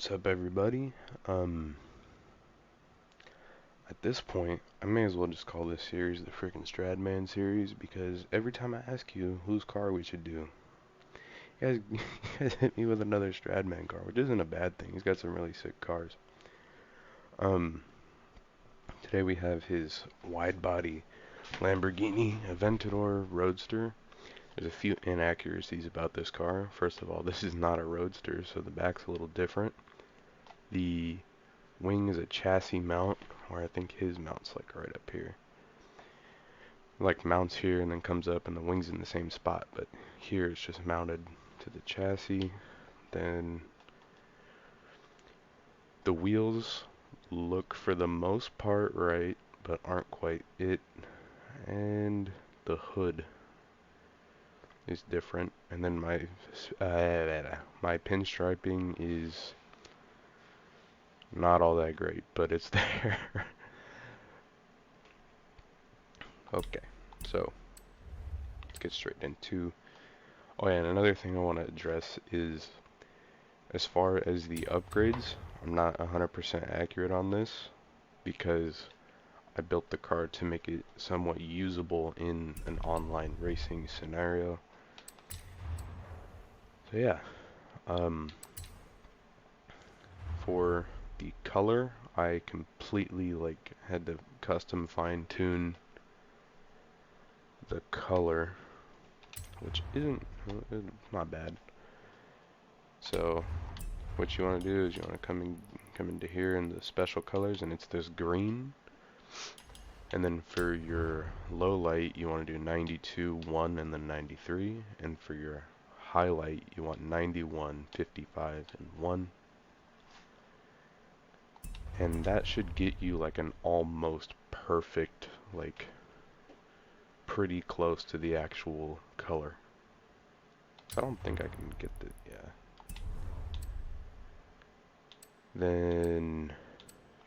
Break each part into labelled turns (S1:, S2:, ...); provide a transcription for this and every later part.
S1: What's up, everybody? At this point, I may as well just call this series the freaking Stradman series because every time I ask you whose car we should do, you guys hit me with another Stradman car, which isn't a bad thing. He's got some really sick cars. Um, Today we have his Widebody Lamborghini Aventador Roadster. There's a few inaccuracies about this car. First of all, this is not a Roadster, so the back's a little different. The wing is a chassis mount, where I think his mounts like right up here. Like mounts here and then comes up and the wing's in the same spot, but here it's just mounted to the chassis. Then the wheels look for the most part right, but aren't quite it. And the hood is different. And then my pinstriping is not all that great, but it's there. Okay, so let's get straight into. Oh yeah, and another thing I want to address is as far as the upgrades, I'm not 100% accurate on this because I built the car to make it somewhat usable in an online racing scenario. So yeah, for the color, I completely had to custom fine tune the color, which isn't not bad. So what you want to do is you want to come into here in the special colors, and it's this green. And then for your low light, you want to do 92, 1, and then 93. And for your highlight, you want 91, 55, and 1. And that should get you like an almost perfect, like pretty close to the actual color. I don't think I can get the, yeah. Then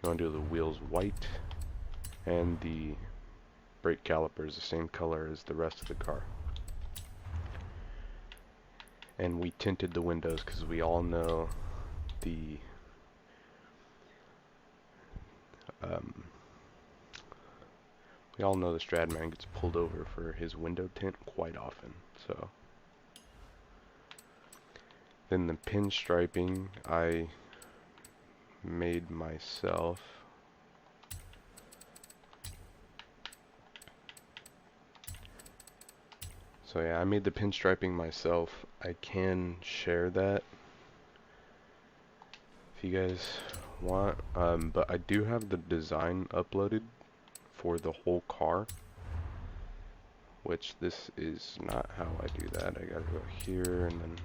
S1: you want to do the wheels white, and the brake caliper is the same color as the rest of the car. And we tinted the windows because we all know the Stradman gets pulled over for his window tint quite often. So then the pinstriping I made myself. So yeah, I made the pinstriping myself. I can share that if you guys want, but I do have the design uploaded for the whole car, which this is not how I do that. I gotta go here, and then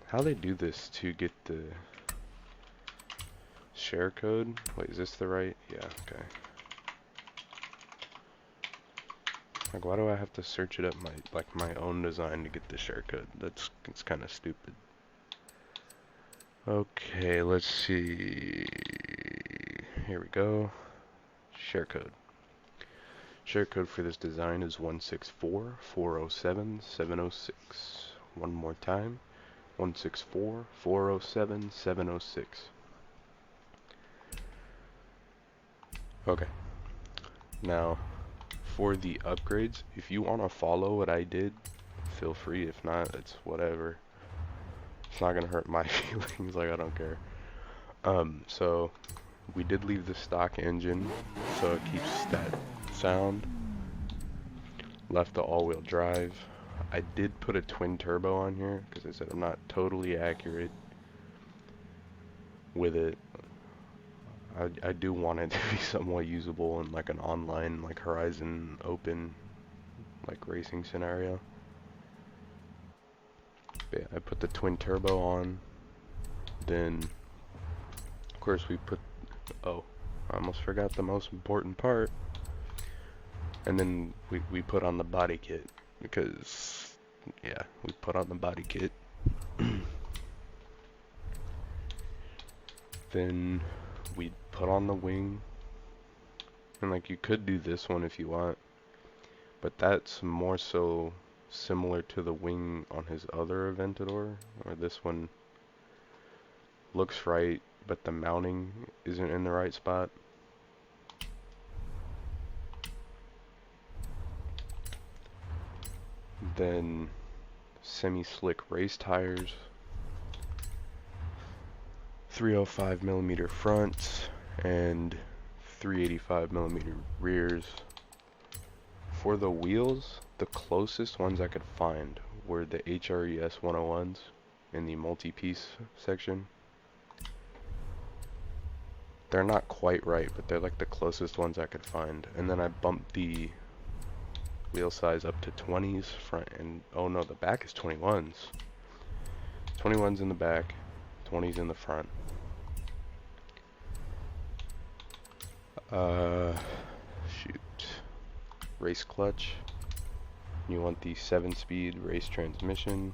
S1: how they do this to get the share code. Wait, is this the right? Yeah, okay. Like, why do I have to search it up my own design to get the share code? It's kind of stupid. Okay, let's see. Here we go. Share code. Share code for this design is 164407706. One more time. 164407706. Okay. Now, for the upgrades, if you want to follow what I did, feel free. If not, it's whatever. It's not gonna hurt my feelings, like I don't care. So we did leave the stock engine, so it keeps that sound. Left the all-wheel drive. I did put a twin turbo on here because I said I'm not totally accurate with it. I do want it to be somewhat usable in like an online, like Horizon open, like racing scenario. But yeah, I put the twin turbo on. Then, of course, we put. Oh, I almost forgot the most important part. And then we put on the body kit because, yeah, we put on the body kit. Then we put on the wing, and like you could do this one if you want, but that's more so similar to the wing on his other Aventador, or this one looks right, but the mounting isn't in the right spot. Then semi-slick race tires, 305mm fronts, and 385mm rears. For the wheels, the closest ones I could find were the HRES 101s in the multi-piece section. They're not quite right, but they're like the closest ones I could find. And then I bumped the wheel size up to 20s front and oh no, the back is 21s. 21s in the back, 20s in the front. Shoot. Race clutch. You want the 7-speed race transmission,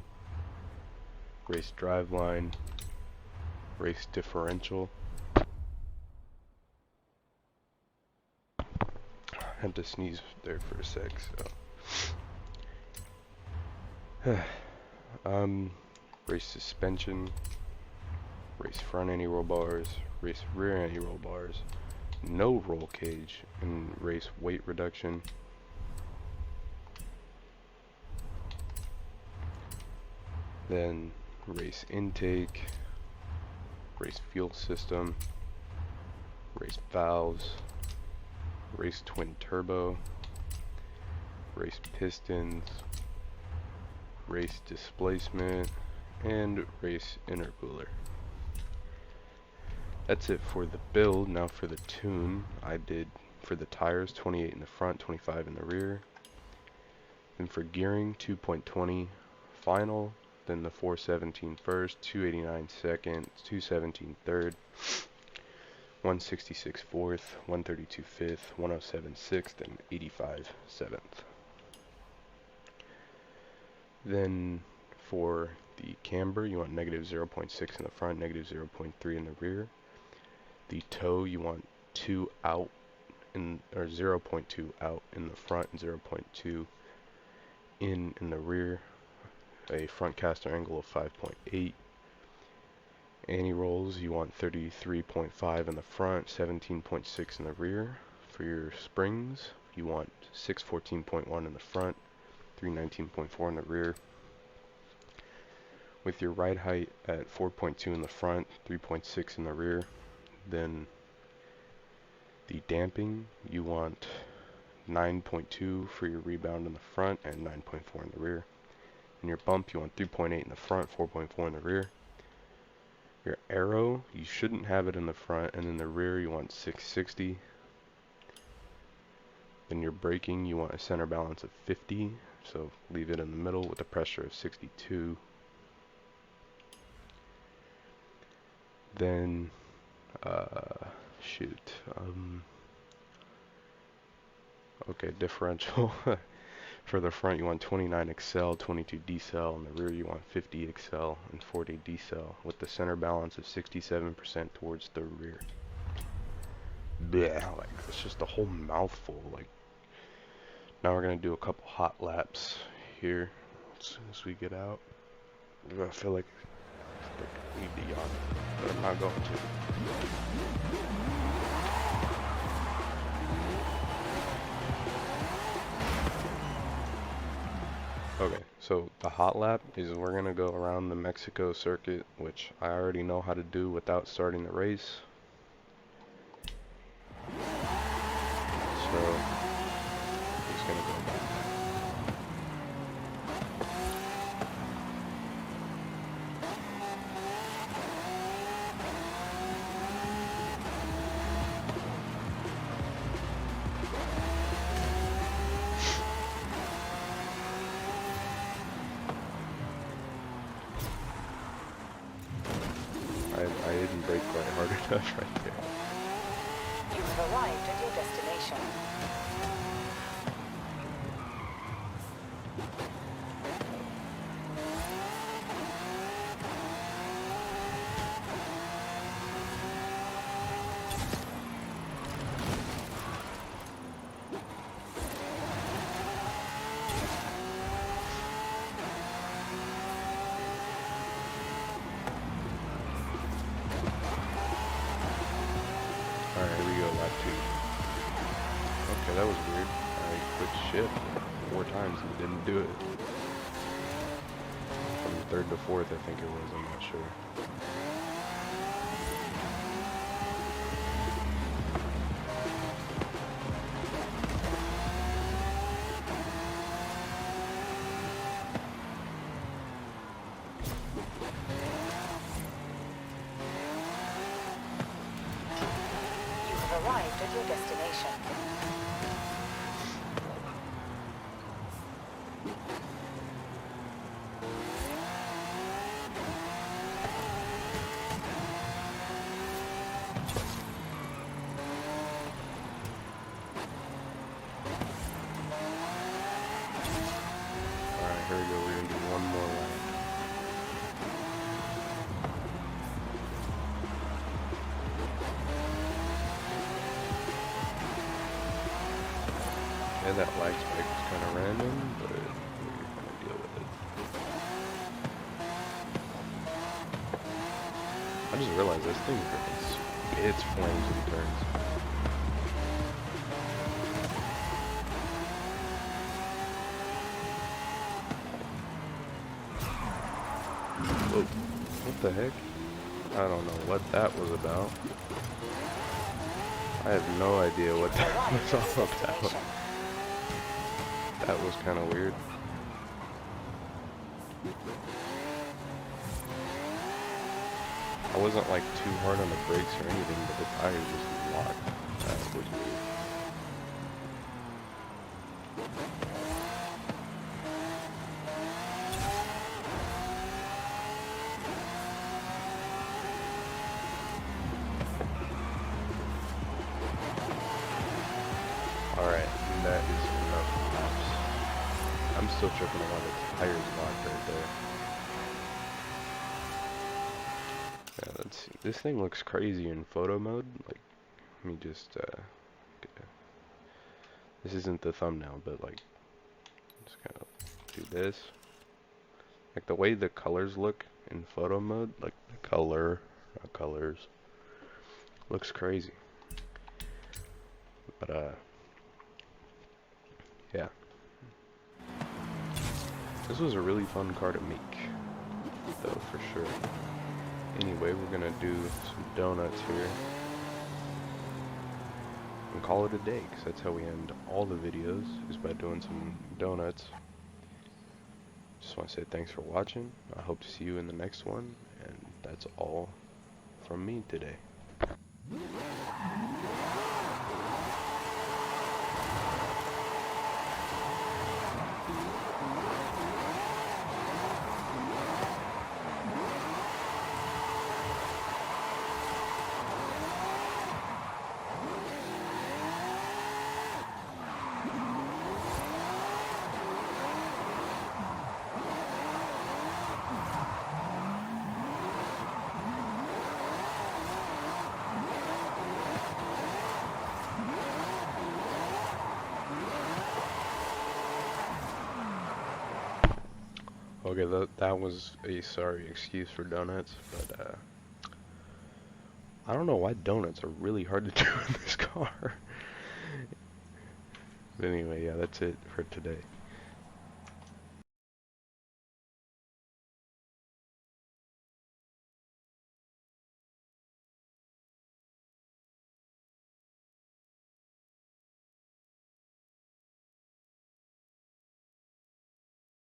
S1: race driveline, race differential. I had to sneeze there for a sec, so. Race suspension, race front anti-roll bars, race rear anti-roll bars, no roll cage, and race weight reduction. Then race intake, race fuel system, race valves, race twin turbo, race pistons, race displacement, and race intercooler. That's it for the build. Now for the tune, I did for the tires 28 in the front, 25 in the rear. Then for gearing 2.20 final, then the 417 first, 289 second, 217 third, 166 fourth, 132 fifth, 107 sixth, and 85 seventh. Then for the camber, you want negative 0.6 in the front, negative 0.3 in the rear. The toe, you want 2 out in, or 0.2 out in the front and 0.2 in the rear. A front caster angle of 5.8. Anti-rolls, you want 33.5 in the front, 17.6 in the rear. For your springs, you want 614.1 in the front, 319.4 in the rear. With your ride height at 4.2 in the front, 3.6 in the rear. Then the damping, you want 9.2 for your rebound in the front and 9.4 in the rear. And your bump, you want 3.8 in the front, 4.4 in the rear. Your aero, you shouldn't have it in the front, and in the rear you want 660. Then your braking, you want a center balance of 50, so leave it in the middle with a pressure of 62. Then, okay, differential. For the front, you want 29 accel, 22 decel. In the rear, you want 50 accel and 40 decel, with the center balance of 67% towards the rear. Yeah, like it's just a whole mouthful. Like, now we're gonna do a couple hot laps here as soon as we get out. I feel like I need to yawn, but I'm not going to. Okay, so the hot lap is we're gonna go around the Mexico circuit, which I already know how to do without starting the race. So he's gonna go back. I didn't brake quite hard enough right there.
S2: You have arrived at your destination.
S1: times and didn't do it. From third to fourth, I think it was, I'm not sure.
S2: Arrived at your destination.
S1: Alright, here we go. We're gonna do one more lap. Yeah, that lag spike was kind of random, but we're gonna deal with it. I just realized this thing freaking spits flames and turns. Whoa, what the heck? I don't know what that was about. I have no idea what that was all about. That was kind of weird. I wasn't like too hard on the brakes or anything, but the tires just locked. That was weird. Alright, that is enough laps. I'm still tripping on why the tires locked right there. Yeah, let's see. This thing looks crazy in photo mode. Like, let me just, this isn't the thumbnail, but like, just kind of do this. Like the way the colors look in photo mode, like the colors, looks crazy. But, yeah. This was a really fun car to make, though, for sure. Anyway, we're gonna do some donuts here and call it a day, because that's how we end all the videos, is by doing some donuts. Just want to say thanks for watching. I hope to see you in the next one, and that's all from me today. Okay, that was a sorry excuse for donuts, but I don't know why donuts are really hard to do in this car. But anyway, yeah, that's it for today.